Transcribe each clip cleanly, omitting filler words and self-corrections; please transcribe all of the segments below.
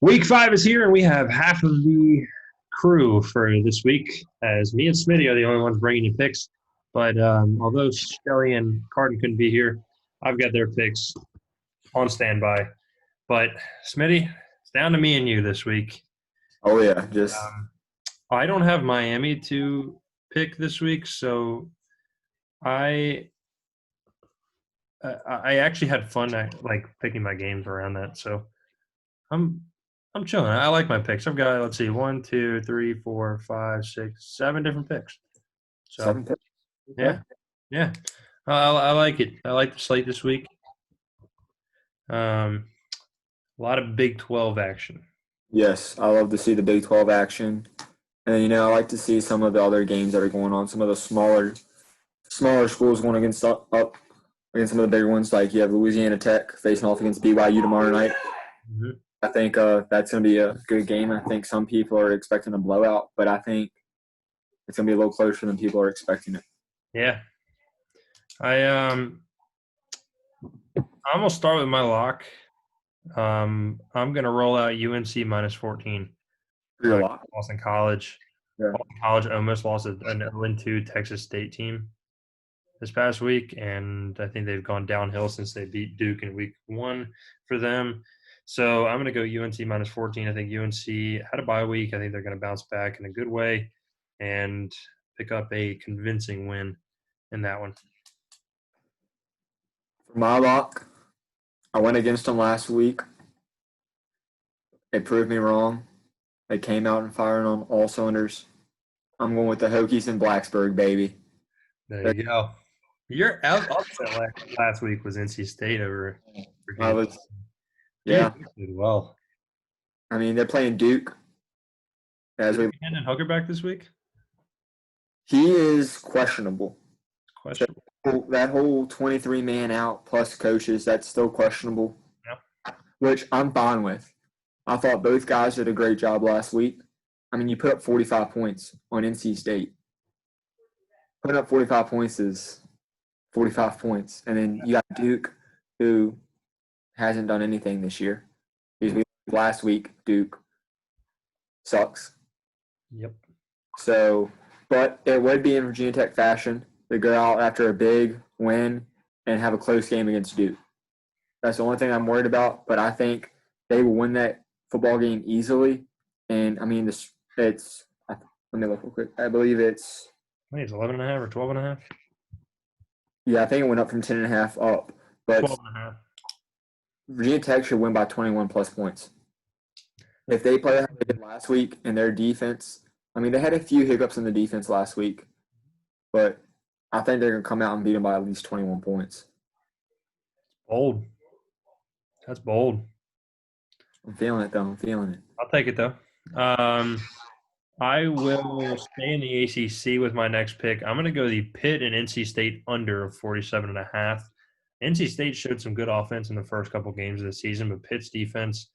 Week 5 is here, and we have half of the crew for this week, as me and Smitty are the only ones bringing you picks. But although Shelly and Carden couldn't be here, I've got their picks on standby. But Smitty, it's down to me and you this week. Oh yeah, just Um, I don't have Miami to pick this week, so I I actually had fun like picking my games around that. So I'm I'm chilling. I like my picks. I've got let's see, one, two, three, four, five, six, 7 different picks. So 7 picks. yeah, Okay. yeah, I like it. I like the slate this week. A lot of Big 12 action. Yes, I love to see the Big 12 action, and I like to see some of the other games that are going on. Some of the smaller schools going against up against some of the bigger ones. Like you have Louisiana Tech facing off against BYU tomorrow night. Mhm. I think that's going to be a good game. I think some people are expecting a blowout, but I think it's going to be a little closer than people are expecting it. Yeah, I I'm gonna start with my lock. I'm gonna roll out UNC minus 14. For your lock. Boston College. Yeah. Boston College almost lost an 0-2 Texas State team this past week, and I think they've gone downhill since they beat Duke in week 1 for them. So I'm going to go UNC minus 14. I think UNC had a bye week. I think they're going to bounce back in a good way and pick up a convincing win in that one. For my lock, I went against them last week. They proved me wrong. They came out and firing on all cylinders. I'm going with the Hokies in Blacksburg, baby. There you go. Your upset last week was NC State over I Virginia. was, Virginia yeah. did well. I mean, they're playing Duke as Is we. Hendon Hooker back this week? He is questionable. So Questionable. that whole 23 man out plus coaches, that's still questionable, Yeah. which I'm fine with. I thought both guys did a great job last week. I mean, you put up 45 points on NC State. Putting up 45 points is 45 points, and then you got Duke, who hasn't done anything this year. Last week, Duke sucks. Yep. So, but it would be in Virginia Tech fashion to go out after a big win and have a close game against Duke. That's the only thing I'm worried about. But I think they will win that football game easily. And I mean, it's. Let me look real quick. I believe it's. I think it's 11 and a half or 12 and a half. Yeah, I think it went up from 10.5 up. But 12 and a half. Virginia Tech should win by 21 plus points. If they play how they did last week and their defense, I mean, they had a few hiccups in the defense last week, but I think they're going to come out and beat them by at least 21 points. Bold. That's bold. I'm feeling it, though. I'm feeling it. I'll take it though. I will stay in the ACC with my next pick. I'm going to go the Pitt and NC State under of 47 and a half. NC State showed some good offense in the first couple games of the season, but Pitt's defense,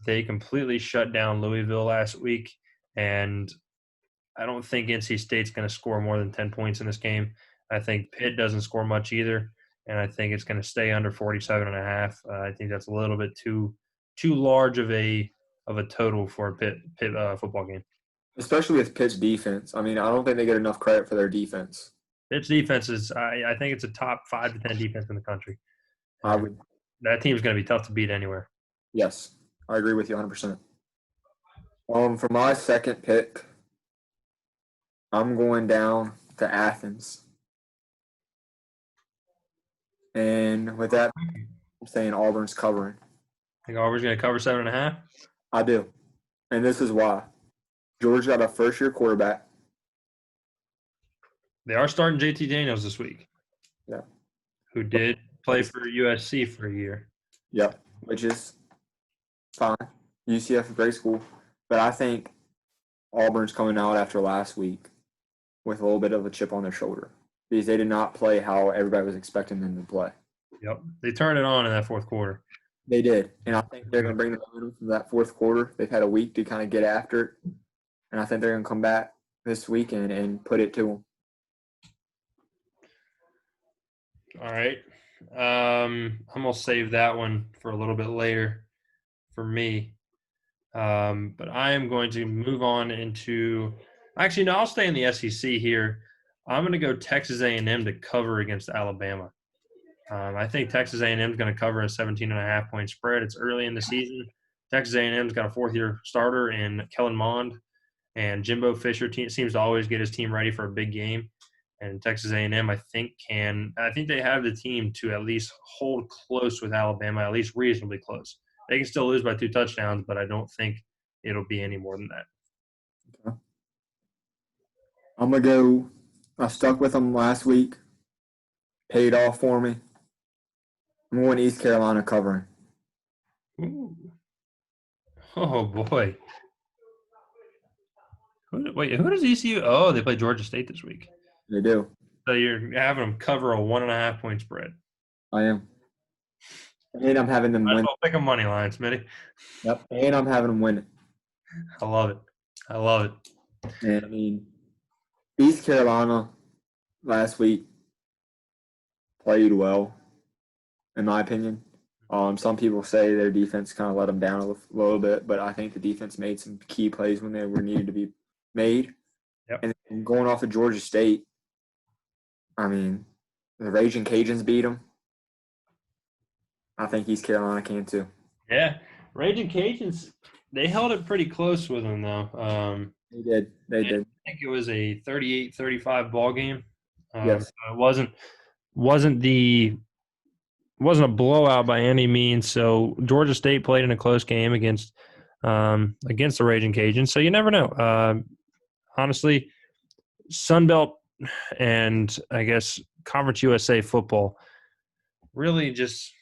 they completely shut down Louisville last week, and I don't think NC State's going to score more than 10 points in this game. I think Pitt doesn't score much either, and I think it's going to stay under 47 and a half. I think that's a little bit too large of a total for a Pitt football game. Especially with Pitt's defense. I mean, I don't think they get enough credit for their defense. Pitt's defense is, I think it's a top 5 to 10 defense in the country. I And would, that team's going to be tough to beat anywhere. yes, I agree with you 100%. For my second pick, I'm going down to Athens. And with that, I'm saying Auburn's covering. I think Auburn's going to cover 7.5. I do. And this is why. Georgia got a first year quarterback. They are starting JT Daniels this week, Yeah. who did play for USC for a year. Yep. Which is fine. UCF, great school. But I think Auburn's coming out after last week with a little bit of a chip on their shoulder because they did not play how everybody was expecting them to play. Yep. They turned it on in that fourth quarter. They did. And I think they're going to bring the momentum from that fourth quarter. They've had a week to kind of get after it. And I think they're going to come back this weekend and put it to them. All right. I'm going to save that one for a little bit later. for me. But I am going to move on into – actually, no, I'll stay in the SEC here. I'm going to go Texas A&M to cover against Alabama. I think Texas A&M is going to cover a 17.5-point spread. It's early in the season. Texas A&M's got a fourth-year starter in Kellen Mond, and Jimbo Fisher seems to always get his team ready for a big game. And Texas A&M, I think they have the team to at least hold close with Alabama, at least reasonably close. They can still lose by 2 touchdowns, but I don't think it'll be any more than that. Okay. I'm going to go – I stuck with them last week. Paid off for me. I'm going East Carolina covering. Ooh. Oh, boy. Who does ECU? Oh, they play Georgia State this week. They do. So you're having them cover a 1.5-point spread. I am. And I'm having them Might as win. well pick a money line, Smitty. Yep. And I'm having them win it. I love it. I love it. And I mean, East Carolina last week played well, in my opinion. Some people say their defense kind of let them down a little bit, but I think the defense made some key plays when they were needed to be made. Yep. And going off of Georgia State, I mean, the Raging Cajuns beat them. I think East Carolina can too. Yeah. Raging Cajuns, they held it pretty close with them, though. They did. They did. I think it was a 38-35 ball game. Yes. It wasn't a blowout by any means. So Georgia State played in a close game against the Raging Cajuns. So you never know. Honestly, Sun Belt and I guess Conference USA football really just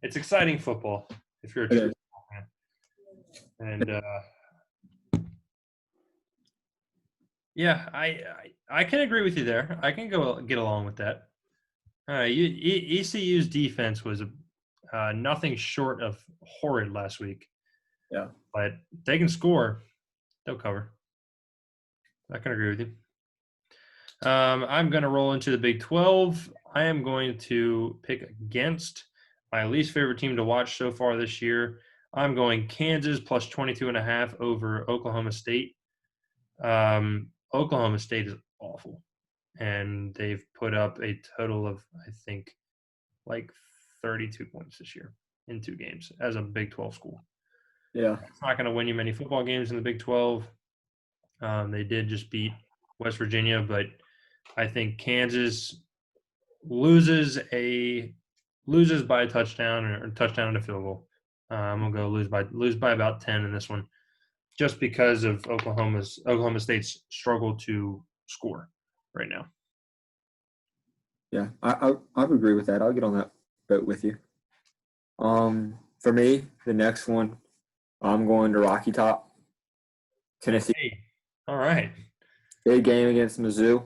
it's exciting football if you're a true football fan. And yeah, I can agree with you there. I can get along with that. ECU's defense was nothing short of horrid last week. Yeah. But they can score, they'll cover. I can agree with you. I'm going to roll into the Big 12. I am going to pick against my least favorite team to watch so far this year. I'm going Kansas plus 22.5 over Oklahoma State. Oklahoma State is awful, and they've put up a total of, I think, like 32 points this year in 2 games as a Big 12 school. Yeah. It's not going to win you many football games in the Big 12. They did just beat West Virginia, but I think Kansas loses by a touchdown or a touchdown and a field goal. I'm gonna go lose by about 10 in this one, just because of Oklahoma State's struggle to score right now. Yeah, I would agree with that. I'll get on that boat with you. For me, the next one, I'm going to Rocky Top, Tennessee. Hey, all right. Big game against Mizzou.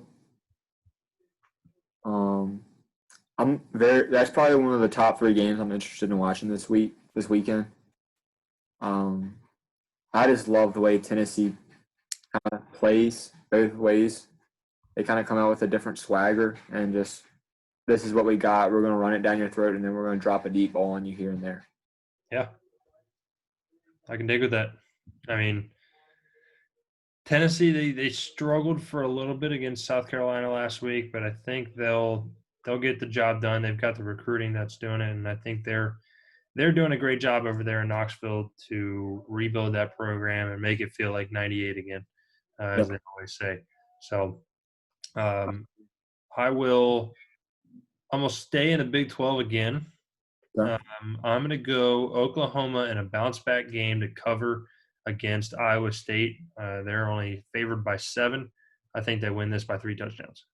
That's probably one of the top 3 games I'm interested in watching this weekend. I just love the way Tennessee kind of plays both ways. They kind of come out with a different swagger and just, this is what we got. We're going to run it down your throat, and then we're going to drop a deep ball on you here and there. Yeah. I can dig with that. I mean, Tennessee, they struggled for a little bit against South Carolina last week, but I think they'll get the job done. They've got the recruiting that's doing it, and I think they're doing a great job over there in Knoxville to rebuild that program and make it feel like 98 again, as they always say. So I'm going to stay in the Big 12 again. Okay. I'm going to go Oklahoma in a bounce-back game to cover against Iowa State. They're only favored by 7. I think they win this by 3 touchdowns.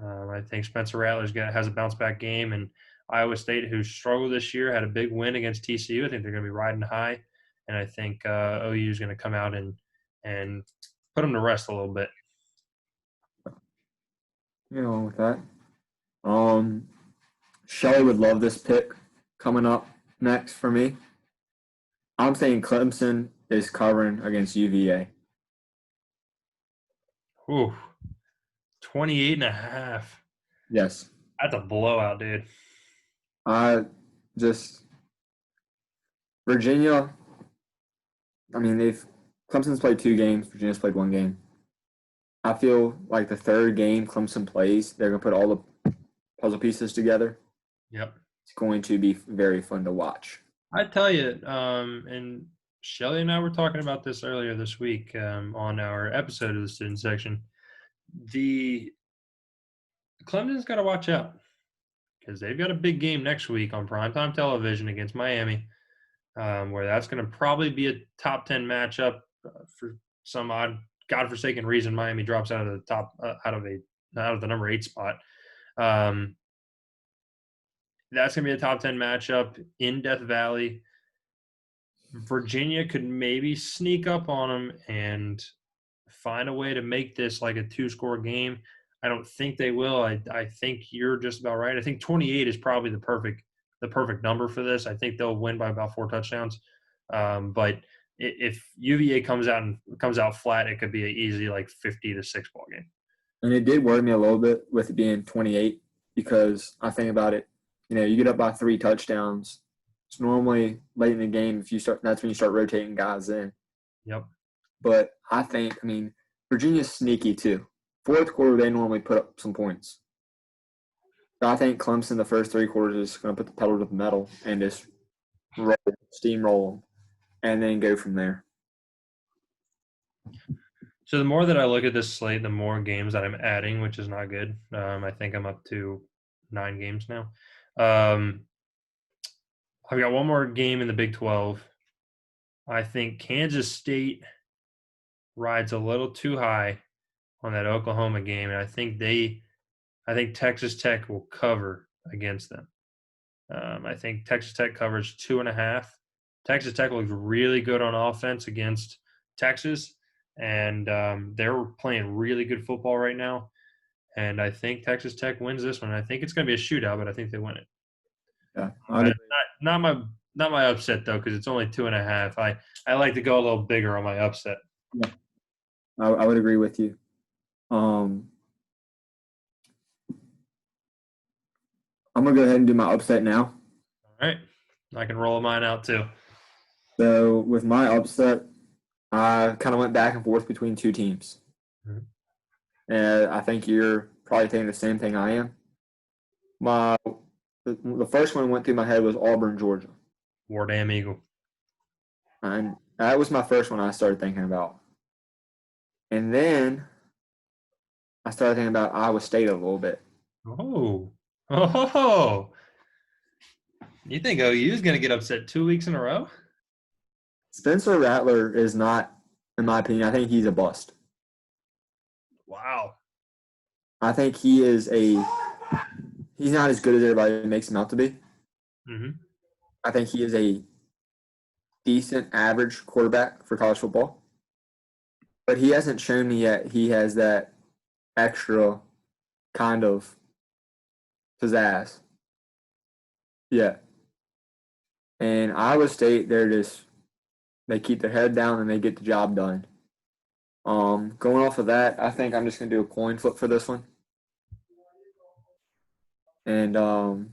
I think Spencer Rattler has a bounce-back game, and Iowa State, who struggled this year, had a big win against TCU. I think they're going to be riding high, and I think OU is going to come out and put them to rest a little bit. With that. Shelly would love this pick coming up next for me. I'm saying Clemson is covering against UVA. Ooh, 28.5. Yes. That's a blowout, dude. I just Virginia, I mean, Clemson's played 2 games. Virginia's played 1 game. I feel like the third game Clemson plays, they're going to put all the puzzle pieces together. Yep. It's going to be very fun to watch. I tell you, and Shelly and I were talking about this earlier this week on our episode of the student section. The Clemson's got to watch out because they've got a big game next week on primetime television against Miami, where that's going to probably be a top 10 matchup for some odd godforsaken reason. Miami drops out of the top out of the number 8 spot. That's going to be a top 10 matchup in Death Valley. Virginia could maybe sneak up on them and find a way to make this like a 2-score game. I don't think they will. I think you're just about right. I think 28 is probably the perfect number for this. I think they'll win by about 4 touchdowns. But if UVA comes out flat, it could be an easy like 50-6 ball game. And it did worry me a little bit with it being 28 because I think about it. You get up by 3 touchdowns. It's normally late in the game that's when you start rotating guys in. Yep. But I mean, Virginia's sneaky too. Fourth quarter, they normally put up some points. So I think Clemson, the first 3 quarters, is going to put the pedal to the metal and just steamroll them, and then go from there. So the more that I look at this slate, the more games that I'm adding, which is not good. I think I'm up to 9 games now. I've got one more game in the Big 12. I think Kansas State rides a little too high on that Oklahoma game, and I think Texas Tech will cover against them. I think Texas Tech covers 2.5. Texas Tech looks really good on offense against Texas, and they're playing really good football right now. And I think Texas Tech wins this one. I think it's going to be a shootout, but I think they win it. Yeah, not my upset though, because it's only 2.5. I like to go a little bigger on my upset. Yeah, I would agree with you. I'm gonna go ahead and do my upset now. All right, I can roll mine out too. So with my upset, I kind of went back and forth between 2 teams. Mm-hmm. And I think you're probably thinking the same thing I am. The first one that went through my head was Auburn, Georgia. War Damn Eagle. And that was my first one I started thinking about. And then I started thinking about Iowa State a little bit. Oh. You think OU is going to get upset 2 weeks in a row? Spencer Rattler is not, in my opinion, I think he's a bust. Wow. I think he's not as good as everybody makes him out to be. Mm-hmm. I think he is a decent average quarterback for college football. But he hasn't shown me yet he has that extra kind of pizzazz yet. And Iowa State, they keep their head down and they get the job done. Going off of that, I think I'm just going to do a coin flip for this one. And I'm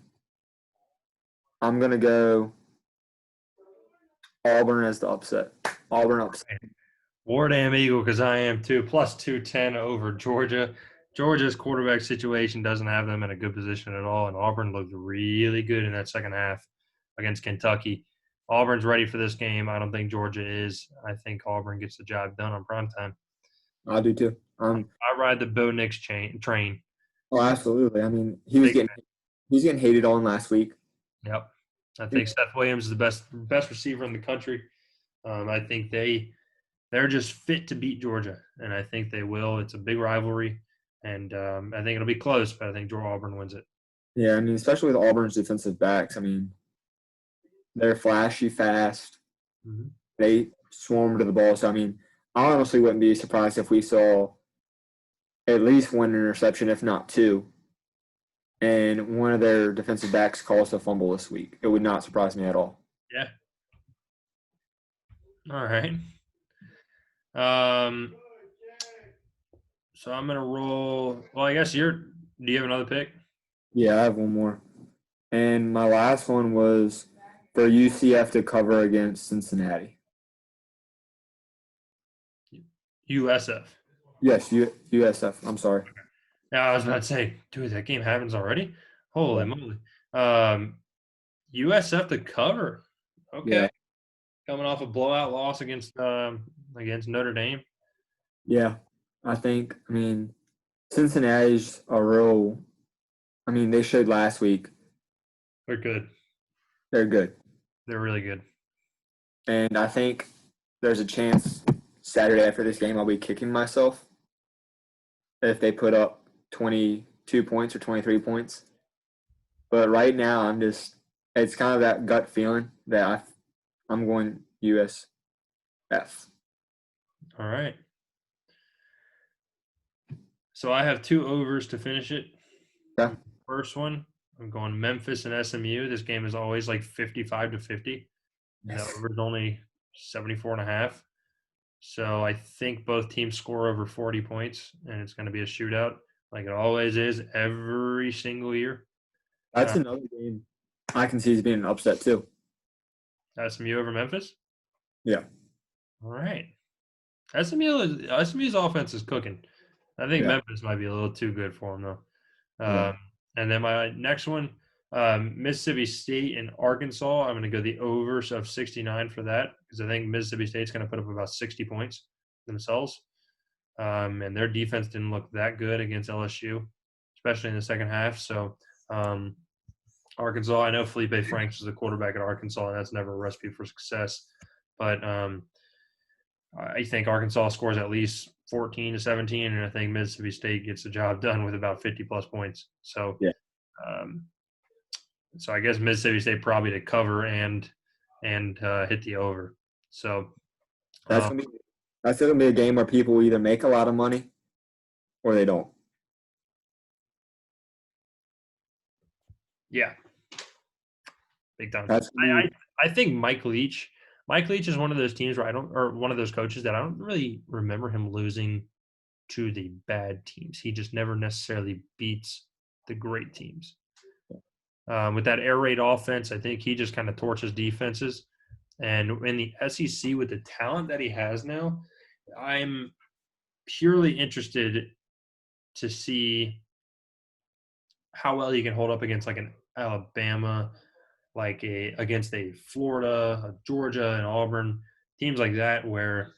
going to go Auburn as the upset. Auburn upset. War Damn Eagle, because I am too. Plus 210 over Georgia. Georgia's quarterback situation doesn't have them in a good position at all, and Auburn looked really good in that second half against Kentucky. Auburn's ready for this game. I don't think Georgia is. I think Auburn gets the job done on primetime. I do too. I ride the Bo Nix train. Oh, absolutely. I mean, he was getting hated on last week. Yep. I think Seth Williams is the best receiver in the country. I think they're just fit to beat Georgia, and I think they will. It's a big rivalry, and I think it'll be close, but I think Auburn wins it. Yeah, I mean, especially with Auburn's defensive backs. I mean, they're flashy, fast. Mm-hmm. They swarm to the ball. So, I mean, I honestly wouldn't be surprised if we saw at least 1 interception, if not 2. And one of their defensive backs caused a fumble this week. It would not surprise me at all. Yeah. All right. So I'm going to roll. Well, I guess do you have another pick? Yeah, I have one more. And my last one was for UCF to cover against Cincinnati. USF. Yes, USF. I'm sorry. Now I was about to say, dude, that game happens already. Holy Yeah. moly! USF to cover. Okay, Yeah. coming off a blowout loss against Notre Dame. Yeah. I mean, Cincinnati's a real, I mean, they showed last week They're good. they're good. They're really good. And I think there's a chance Saturday after this game I'll be kicking myself if they put up 22 points or 23 points. But right now, it's kind of that gut feeling that I'm going USF. All right. So I have two overs to finish it. Yeah. First one, I'm going Memphis and SMU. This game is always like 55 to 50. And the Yes. over is only 74.5. So I think both teams score over 40 points, and it's going to be a shootout like it always is every single year. That's another game I can see as being an upset too. SMU over Memphis? Yeah. All right. SMU's offense is cooking. I think Yeah. Memphis might be a little too good for them, though. Yeah. And then my next one, Mississippi State and Arkansas. I'm going to go the overs of 69 for that because I think Mississippi State's going to put up about 60 points themselves. And their defense didn't look that good against LSU, especially in the second half. So Arkansas, I know Felipe Franks is the quarterback at Arkansas, and that's never a recipe for success. But I think Arkansas scores at least 14 to 17, and I think Mississippi State gets the job done with about 50-plus points. So, Yeah. um, so I guess Mississippi State probably to cover and hit the over. So That's gonna be that's gonna be a game where people either make a lot of money or they don't. yeah, big time. That's gonna be I think Mike Leach. Mike Leach is one of those teams where one of those coaches that I don't really remember him losing to the bad teams. He just never necessarily beats the great teams. With that air raid offense, I think he just kind of torches defenses. And in the SEC, with the talent that he has now, I'm purely interested to see how well he can hold up against like an Alabama, against a Florida, a Georgia, and Auburn, teams like that where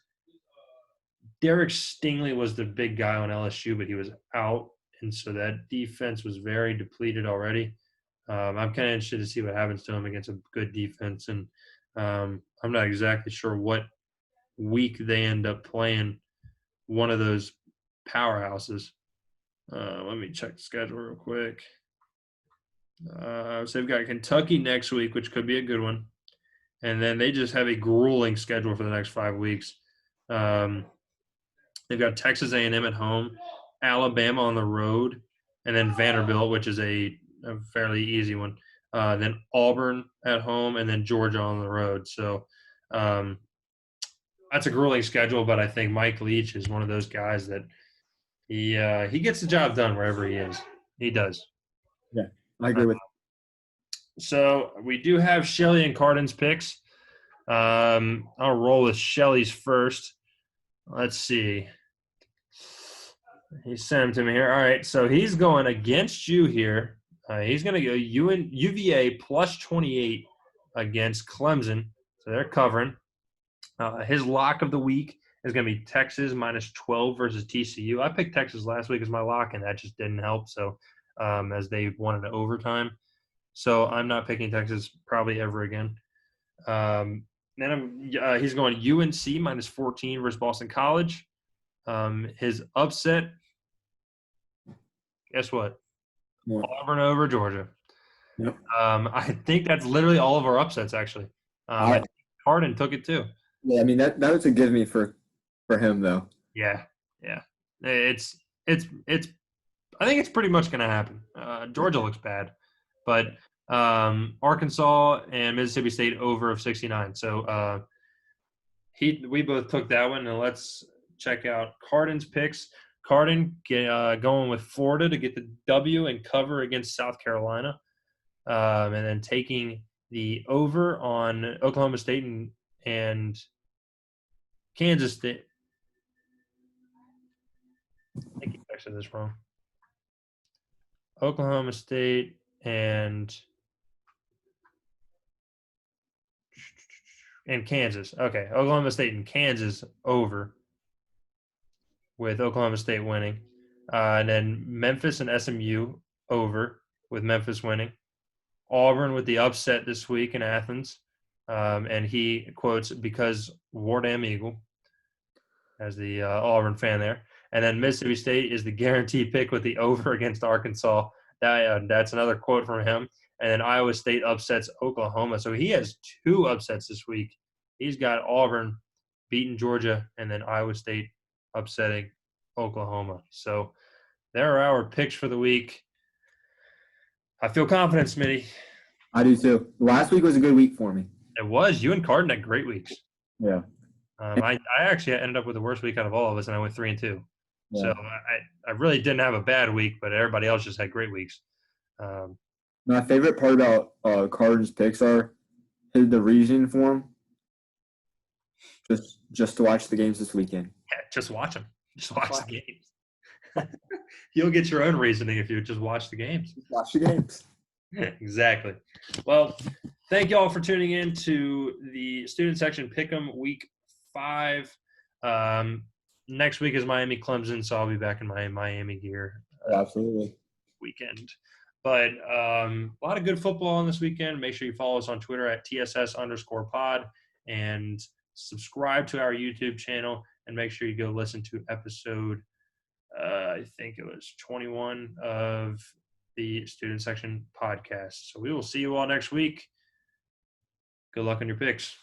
Derek Stingley was the big guy on LSU, but he was out, and so that defense was very depleted already. I'm kind of interested to see what happens to him against a good defense, and I'm not exactly sure what week they end up playing one of those powerhouses. Let me check the schedule real quick. So they've got Kentucky next week, which could be a good one, and then they just have a grueling schedule for the next 5 weeks. They've got Texas A&M at home, Alabama on the road, and then Vanderbilt, which is a fairly easy one. Then Auburn at home, and then Georgia on the road. So that's a grueling schedule, but I think Mike Leach is one of those guys that he gets the job done wherever he is. He does. Yeah, I agree with So we do have Shelly and Cardin's picks. I'll roll with Shelly's first. Let's see. He sent him to me here. All right, so he's going against you here. He's going to go UVA plus 28 against Clemson. So they're covering. His lock of the week is going to be Texas minus 12 versus TCU. I picked Texas last week as my lock, and that just didn't help. So as they won in overtime. So I'm not picking Texas probably ever again. Then he's going UNC minus 14 versus Boston College. His upset, guess what? Auburn over Georgia. Yep. I think that's literally all of our upsets, actually. I think Harden took it too. Yeah, I mean that was a give me for him though. Yeah. It's I think it's pretty much going to happen. Georgia looks bad, but Arkansas and Mississippi State over of 69. So we both took that one, and let's check out Cardin's picks. Cardin going with Florida to get the W and cover against South Carolina, and then taking the over on Oklahoma State and Kansas State. I think you texted this wrong. Oklahoma State and Kansas. Okay, Oklahoma State and Kansas over with Oklahoma State winning. And then Memphis and SMU over with Memphis winning. Auburn with the upset this week in Athens. And he quotes, because War Damn Eagle, as the Auburn fan there. And then Mississippi State is the guarantee pick with the over against Arkansas. That's another quote from him. And then Iowa State upsets Oklahoma. So he has 2 upsets this week. He's got Auburn beating Georgia and then Iowa State upsetting Oklahoma. So there are our picks for the week. I feel confident, Smitty. I do too. Last week was a good week for me. It was. You and Carden had great weeks. Yeah. I actually ended up with the worst week out of all of us, and I went 3-2. Yeah. So I really didn't have a bad week, but everybody else just had great weeks. My favorite part about Carden's picks are the reason for them. Just to watch the games this weekend. Yeah, just watch them. Just watch the games. You'll get your own reasoning if you just watch the games. Watch the games. Exactly. Well, thank you all for tuning in to the Student Section Pick'em Week 5. Next week is Miami Clemson, so I'll be back in my Miami gear. Absolutely. Weekend. But a lot of good football on this weekend. Make sure you follow us on Twitter at TSS_pod and subscribe to our YouTube channel, and make sure you go listen to episode, I think it was 21 of the Student Section podcast. So we will see you all next week. Good luck on your picks.